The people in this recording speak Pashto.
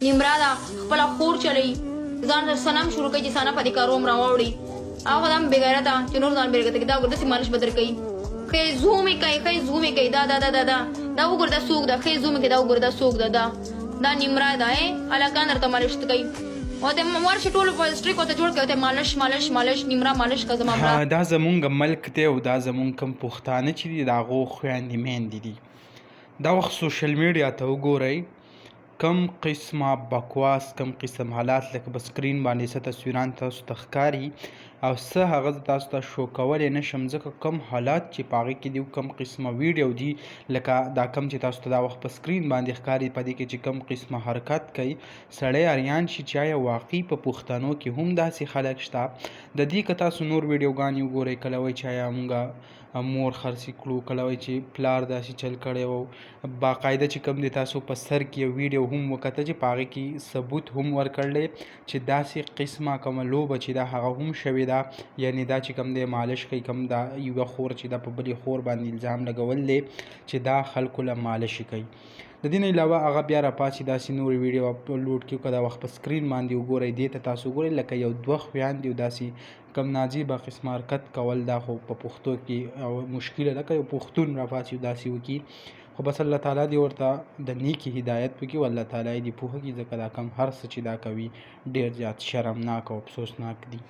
نیمرا ده خپله خور چلی ځان سنم شروع کوي چې سنه په دې کارو راوړي هغه هم بېغیرته چې نور ځان بېغیرته کوي دا وګوره داسې مالش به درکوي ښې زوم یې کوي ښې زوم یې کوي دا وګوره دا څوک ده ښې زوم یې کوي دا وګوره دا څوک ده دا نیمرا ده هلکان درته مالش کوي او ته ورشي ټول په سټریک ورته جوړ کړي ته مالش نیمرا مالش که زما مړه دا زمونږ ملک دی او دا زمونږ کوم پښتانه چې دي د هغو خویندې میندې دي دا وخت سوشل میډیا ته وګورئ کم قسمه بکواس کم قسم حالات لکه په سکرین باندې څه تصویران تاسو ته ښکاري او څه هغه زه تاسو ته شو کولی نه شم ځکه کم حالات چې په هغې کې دي کم قسمه ویډیو دي لکه دا کم چې تاسو ته دا وخت په سکرین باندې ښکاري په دې کې چې کم قسمه حرکت کوي سړی اریان شي چې آیا واقعي په پښتنو کې هم داسې خلک شته د دې که تاسو نور ویډیوګانې وګورئ کله وایي چې آیا موږ مور خرڅې کړو کله وایي چې پلار داسې چل کړی و باقاعده چې کوم دی تاسو په سر کې یو ویډیو هم وکته چې په هغې کې ثبوت هم ورکړلی چې داسې قسمه کومه لوبه چې دا هغه هم شوې ده یعنې دا چې کوم دی مالش کوي کوم دا یوه خور چې دا په بلې خور باندې الزام لګول دی چې دا خلکو له مالشي کوي د دې نه علاوه هغه بیا راپاڅي داسې نورې ویډیو اپلوډ کړي که دا وخت په سکرین باندې وګورئ دې ته تاسو وګورئ لکه یو دوه خویندې او داسې کم ناجیبه قسمه حرکت کول دا خو په پښتو کې او مشکله ده که یو پښتون راپاڅي داسې وکړي خو بس الله تعالی دې ورته د نیکې هدایت وکړي او الله تعالی دې پوهه کړي ځکه دا کم هر څه چې دا کوي ډېر زیات شرمناک او افسوسناک دي